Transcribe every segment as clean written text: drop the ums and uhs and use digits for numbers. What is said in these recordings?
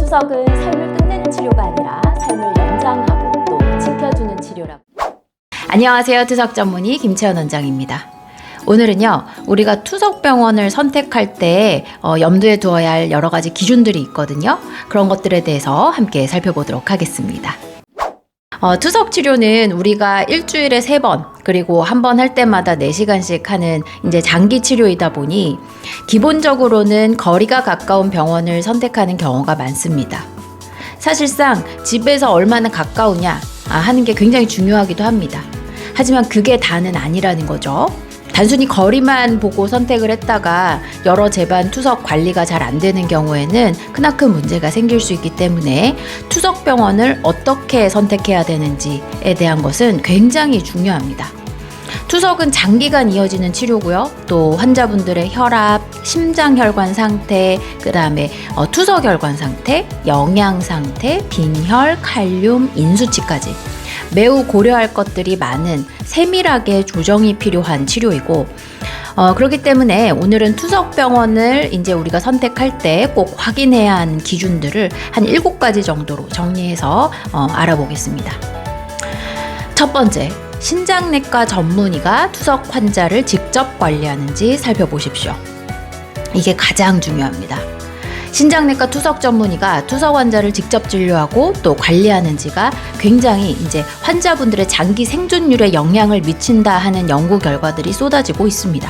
투석은 삶을 끝내는 치료가 아니라 삶을 연장하고 또 지켜주는 치료라고. 안녕하세요. 투석 전문의 김채연 원장입니다. 오늘은요, 우리가 투석병원을 선택할 때 염두에 두어야 할 여러 가지 기준들이 있거든요. 그런 것들에 대해서 함께 살펴보도록 하겠습니다. 투석 치료는 우리가 일주일에 3번, 그리고 한 번 할 때마다 4시간씩 하는 이제 장기 치료이다 보니 기본적으로는 거리가 가까운 병원을 선택하는 경우가 많습니다. 사실상 집에서 얼마나 가까우냐 하는 게 굉장히 중요하기도 합니다. 하지만 그게 다는 아니라는 거죠. 단순히 거리만 보고 선택을 했다가 여러 재반 투석 관리가 잘 안 되는 경우에는 크나큰 문제가 생길 수 있기 때문에 투석 병원을 어떻게 선택해야 되는지에 대한 것은 굉장히 중요합니다. 투석은 장기간 이어지는 치료고요. 또 환자분들의 혈압, 심장혈관 상태, 그 다음에 투석혈관 상태, 영양 상태, 빈혈, 칼륨, 인수치까지 매우 고려할 것들이 많은 세밀하게 조정이 필요한 치료이고, 그렇기 때문에 오늘은 투석병원을 이제 우리가 선택할 때 꼭 확인해야 하는 기준들을 한 7가지 정도로 정리해서 알아보겠습니다. 첫 번째, 신장내과 전문의가 투석 환자를 직접 관리하는지 살펴보십시오. 이게 가장 중요합니다. 신장내과 투석 전문의가 투석 환자를 직접 진료하고 또 관리하는지가 굉장히 이제 환자분들의 장기 생존율에 영향을 미친다 하는 연구 결과들이 쏟아지고 있습니다.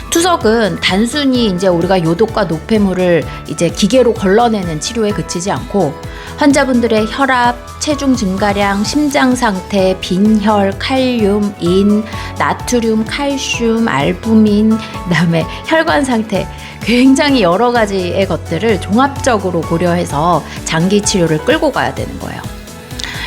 투석은 단순히 이제 우리가 요독과 노폐물을 이제 기계로 걸러내는 치료에 그치지 않고 환자분들의 혈압, 체중 증가량, 심장 상태, 빈혈, 칼륨, 인, 나트륨, 칼슘, 알부민, 그다음에 혈관 상태, 굉장히 여러 가지의 것들을 종합적으로 고려해서 장기 치료를 끌고 가야 되는 거예요.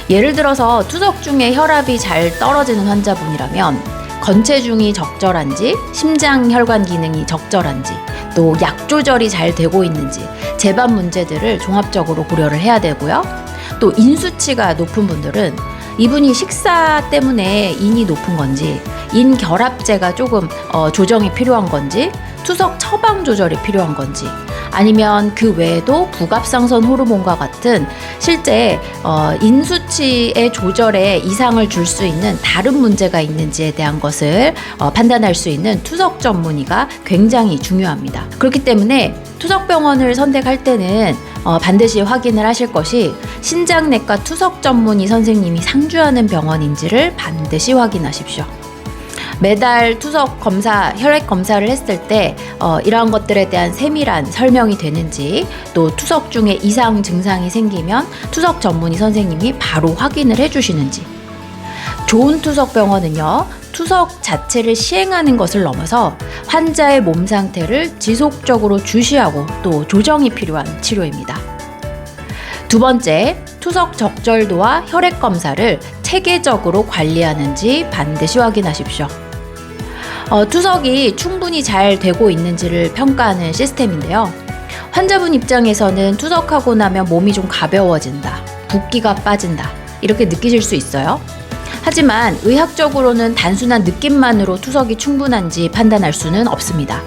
예를 들어서 투석 중에 혈압이 잘 떨어지는 환자분이라면 건체중이 적절한지, 심장 혈관 기능이 적절한지, 또 약 조절이 잘 되고 있는지 재반 문제들을 종합적으로 고려를 해야 되고요. 또 인수치가 높은 분들은 이분이 식사 때문에 인이 높은 건지, 인 결합제가 조금 조정이 필요한 건지, 투석 처방 조절이 필요한 건지, 아니면 그 외에도 부갑상선 호르몬과 같은 실제 인수치의 조절에 이상을 줄 수 있는 다른 문제가 있는지에 대한 것을 판단할 수 있는 투석 전문의가 굉장히 중요합니다. 그렇기 때문에 투석병원을 선택할 때는 반드시 확인을 하실 것이 신장내과 투석 전문의 선생님이 상주하는 병원인지를 반드시 확인하십시오. 매달 투석 검사, 혈액 검사를 했을 때 이러한 것들에 대한 세밀한 설명이 되는지, 또 투석 중에 이상 증상이 생기면 투석 전문의 선생님이 바로 확인을 해주시는지. 좋은 투석 병원은요, 투석 자체를 시행하는 것을 넘어서 환자의 몸 상태를 지속적으로 주시하고 또 조정이 필요한 치료입니다. 두 번째, 투석 적절도와 혈액 검사를 체계적으로 관리하는지 반드시 확인하십시오. 투석이 충분히 잘 되고 있는지를 평가하는 시스템인데요. 환자분 입장에서는 투석하고 나면 몸이 좀 가벼워진다, 붓기가 빠진다, 이렇게 느끼실 수 있어요. 하지만 의학적으로는 단순한 느낌만으로 투석이 충분한지 판단할 수는 없습니다.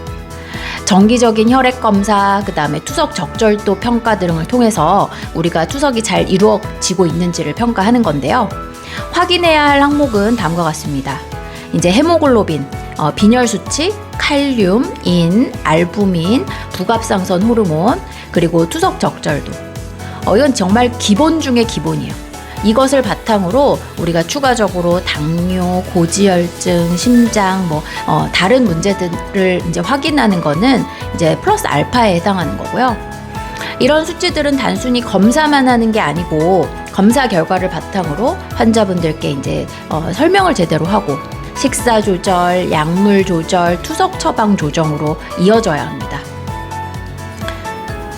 정기적인 혈액 검사, 그 다음에 투석 적절도 평가 등을 통해서 우리가 투석이 잘 이루어지고 있는지를 평가하는 건데요. 확인해야 할 항목은 다음과 같습니다. 이제 헤모글로빈, 빈혈 수치, 칼륨, 인, 알부민, 부갑상선 호르몬, 그리고 투석 적절도. 이건 정말 기본 중에 기본이에요. 이것을 바탕으로 우리가 추가적으로 당뇨, 고지혈증, 심장, 다른 문제들을 이제 확인하는 거는 이제 플러스 알파에 해당하는 거고요. 이런 수치들은 단순히 검사만 하는 게 아니고 검사 결과를 바탕으로 환자분들께 이제 설명을 제대로 하고 식사 조절, 약물 조절, 투석 처방 조정으로 이어져야 합니다.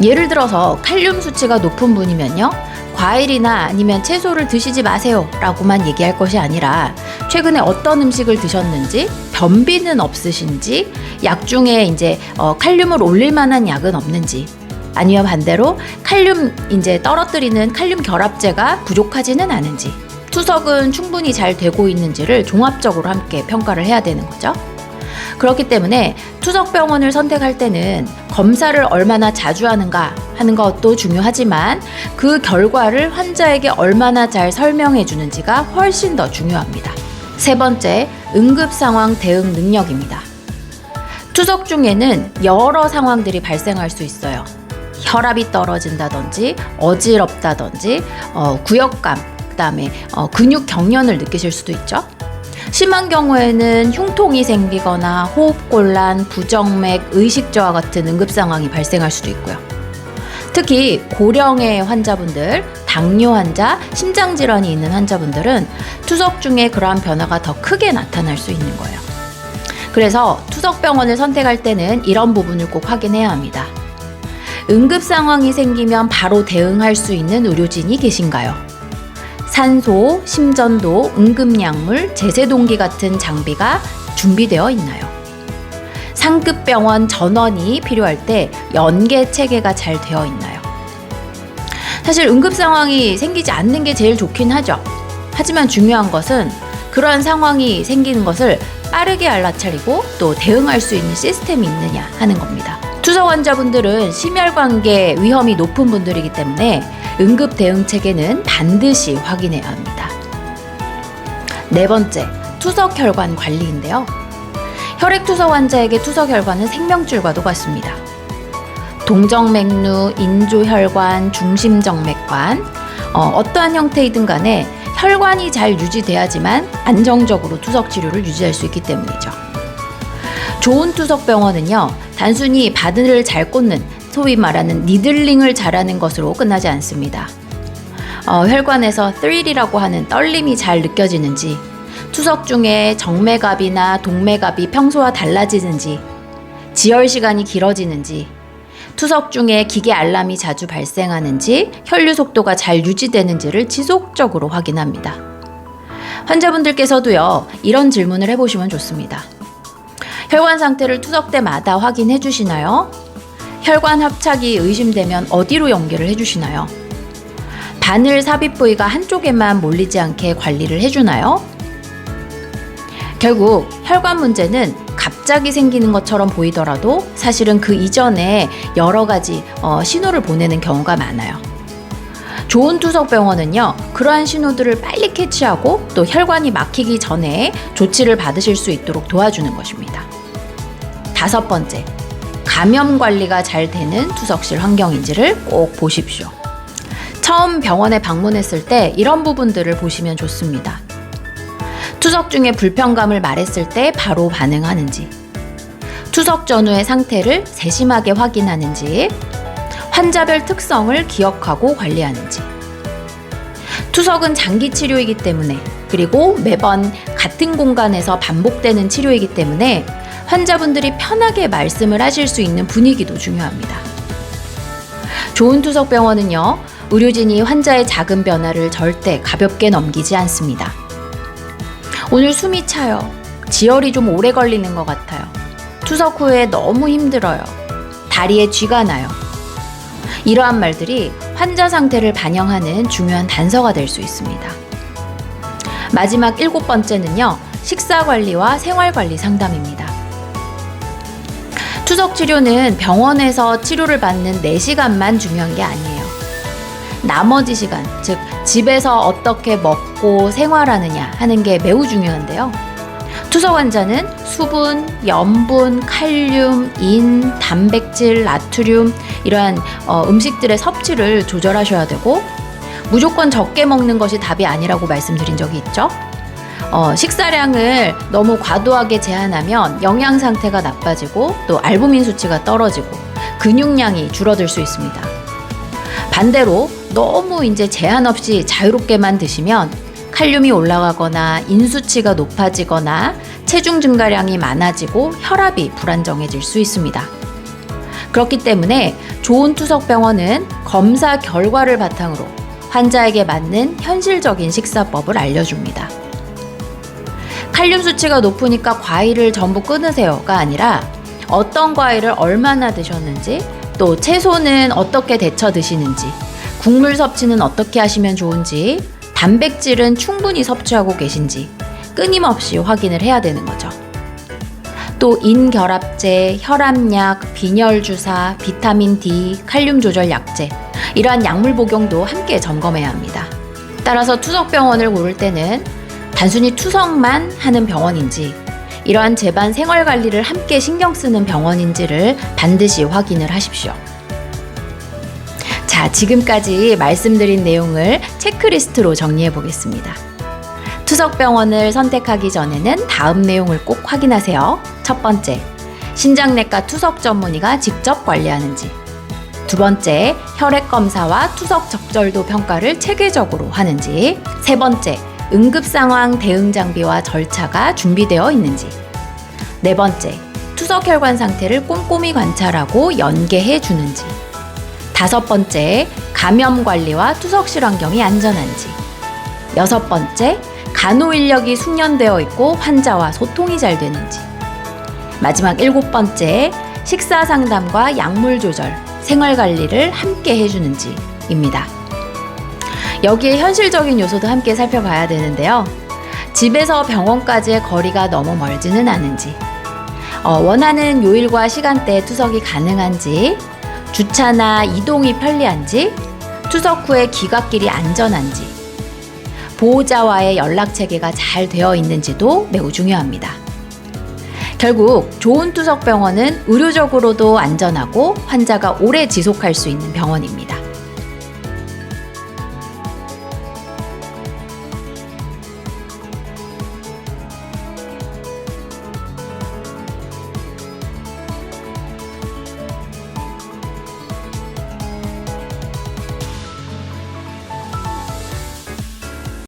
예를 들어서 칼륨 수치가 높은 분이면요, 과일이나 아니면 채소를 드시지 마세요 라고만 얘기할 것이 아니라 최근에 어떤 음식을 드셨는지, 변비는 없으신지, 약 중에 이제 칼륨을 올릴 만한 약은 없는지, 아니면 반대로 칼륨 이제 떨어뜨리는 칼륨 결합제가 부족하지는 않은지, 투석은 충분히 잘 되고 있는지를 종합적으로 함께 평가를 해야 되는 거죠. 그렇기 때문에 투석병원을 선택할 때는 검사를 얼마나 자주 하는가 하는 것도 중요하지만 그 결과를 환자에게 얼마나 잘 설명해 주는지가 훨씬 더 중요합니다. 세 번째, 응급 상황 대응 능력입니다. 투석 중에는 여러 상황들이 발생할 수 있어요. 혈압이 떨어진다든지 어지럽다든지 구역감, 그다음에 근육 경련을 느끼실 수도 있죠. 심한 경우에는 흉통이 생기거나 호흡곤란, 부정맥, 의식저하 같은 응급 상황이 발생할 수도 있고요. 특히 고령의 환자분들, 당뇨 환자, 심장질환이 있는 환자분들은 투석 중에 그러한 변화가 더 크게 나타날 수 있는 거예요. 그래서 투석병원을 선택할 때는 이런 부분을 꼭 확인해야 합니다. 응급 상황이 생기면 바로 대응할 수 있는 의료진이 계신가요? 산소, 심전도, 응급약물, 제세동기 같은 장비가 준비되어 있나요? 상급 병원 전원이 필요할 때 연계 체계가 잘 되어 있나요? 사실 응급 상황이 생기지 않는 게 제일 좋긴 하죠. 하지만 중요한 것은 그러한 상황이 생기는 것을 빠르게 알아차리고 또 대응할 수 있는 시스템이 있느냐 하는 겁니다. 투석 환자분들은 심혈관계 위험이 높은 분들이기 때문에 응급 대응 체계는 반드시 확인해야 합니다. 네 번째, 투석 혈관 관리인데요. 혈액투석 환자에게 투석 혈관은 생명줄과도 같습니다. 동정맥류, 인조혈관, 중심정맥관, 어떠한 형태이든 간에 혈관이 잘 유지돼야지만 안정적으로 투석 치료를 유지할 수 있기 때문이죠. 좋은 투석병원은요, 단순히 바늘을 잘 꽂는, 소위 말하는 니들링을 잘하는 것으로 끝나지 않습니다. 혈관에서 스릴이라고 하는 떨림이 잘 느껴지는지, 투석 중에 정맥압이나 동맥압이 평소와 달라지는지, 지혈 시간이 길어지는지, 투석 중에 기계 알람이 자주 발생하는지, 혈류 속도가 잘 유지되는지를 지속적으로 확인합니다. 환자분들께서도요, 이런 질문을 해보시면 좋습니다. 혈관 상태를 투석 때마다 확인해 주시나요? 혈관 합착이 의심되면 어디로 연결을 해주시나요? 바늘 삽입 부위가 한쪽에만 몰리지 않게 관리를 해주나요? 결국 혈관 문제는 갑자기 생기는 것처럼 보이더라도 사실은 그 이전에 여러 가지 신호를 보내는 경우가 많아요. 좋은 투석병원은요, 그러한 신호들을 빨리 캐치하고 또 혈관이 막히기 전에 조치를 받으실 수 있도록 도와주는 것입니다. 다섯 번째, 감염 관리가 잘 되는 투석실 환경인지를 꼭 보십시오. 처음 병원에 방문했을 때 이런 부분들을 보시면 좋습니다. 투석 중에 불편감을 말했을 때 바로 반응하는지, 투석 전후의 상태를 세심하게 확인하는지, 환자별 특성을 기억하고 관리하는지. 투석은 장기 치료이기 때문에, 그리고 매번 같은 공간에서 반복되는 치료이기 때문에 환자분들이 편하게 말씀을 하실 수 있는 분위기도 중요합니다. 좋은 투석병원은요, 의료진이 환자의 작은 변화를 절대 가볍게 넘기지 않습니다. 오늘 숨이 차요. 지혈이 좀 오래 걸리는 것 같아요. 투석 후에 너무 힘들어요. 다리에 쥐가 나요. 이러한 말들이 환자 상태를 반영하는 중요한 단서가 될 수 있습니다. 마지막 7번째는요, 식사관리와 생활관리 상담입니다. 투석 치료는 병원에서 치료를 받는 4시간만 중요한 게 아니에요. 나머지 시간, 즉 집에서 어떻게 먹고 생활하느냐 하는 게 매우 중요한데요. 투석 환자는 수분, 염분, 칼륨, 인, 단백질, 나트륨 이러한 음식들의 섭취를 조절하셔야 되고, 무조건 적게 먹는 것이 답이 아니라고 말씀드린 적이 있죠. 식사량을 너무 과도하게 제한하면 영양 상태가 나빠지고 또 알부민 수치가 떨어지고 근육량이 줄어들 수 있습니다. 반대로 너무 이제 제한 없이 자유롭게만 드시면 칼륨이 올라가거나 인수치가 높아지거나 체중 증가량이 많아지고 혈압이 불안정해질 수 있습니다. 그렇기 때문에 좋은 투석병원은 검사 결과를 바탕으로 환자에게 맞는 현실적인 식사법을 알려줍니다. 칼륨 수치가 높으니까 과일을 전부 끊으세요가 아니라 어떤 과일을 얼마나 드셨는지, 또 채소는 어떻게 데쳐 드시는지, 국물 섭취는 어떻게 하시면 좋은지, 단백질은 충분히 섭취하고 계신지 끊임없이 확인을 해야 되는 거죠. 또 인결합제, 혈압약, 빈혈주사, 비타민 D, 칼륨 조절 약제, 이러한 약물 복용도 함께 점검해야 합니다. 따라서 투석병원을 고를 때는 단순히 투석만 하는 병원인지, 이러한 제반 생활관리를 함께 신경 쓰는 병원인지를 반드시 확인을 하십시오. 자, 지금까지 말씀드린 내용을 체크리스트로 정리해 보겠습니다. 투석병원을 선택하기 전에는 다음 내용을 꼭 확인하세요. 첫 번째, 신장내과 투석 전문의가 직접 관리하는지. 두 번째, 혈액검사와 투석 적절도 평가를 체계적으로 하는지. 세 번째, 응급상황 대응 장비와 절차가 준비되어 있는지. 네 번째, 투석 혈관 상태를 꼼꼼히 관찰하고 연계해 주는지. 다섯 번째, 감염 관리와 투석실 환경이 안전한지. 여섯 번째, 간호 인력이 숙련되어 있고 환자와 소통이 잘 되는지. 마지막 일곱 번째, 식사 상담과 약물 조절, 생활 관리를 함께 해주는지입니다. 여기에 현실적인 요소도 함께 살펴봐야 되는데요. 집에서 병원까지의 거리가 너무 멀지는 않은지, 원하는 요일과 시간대에 투석이 가능한지, 주차나 이동이 편리한지, 투석 후에 귀갓길이 안전한지, 보호자와의 연락 체계가 잘 되어 있는지도 매우 중요합니다. 결국 좋은 투석병원은 의료적으로도 안전하고 환자가 오래 지속할 수 있는 병원입니다.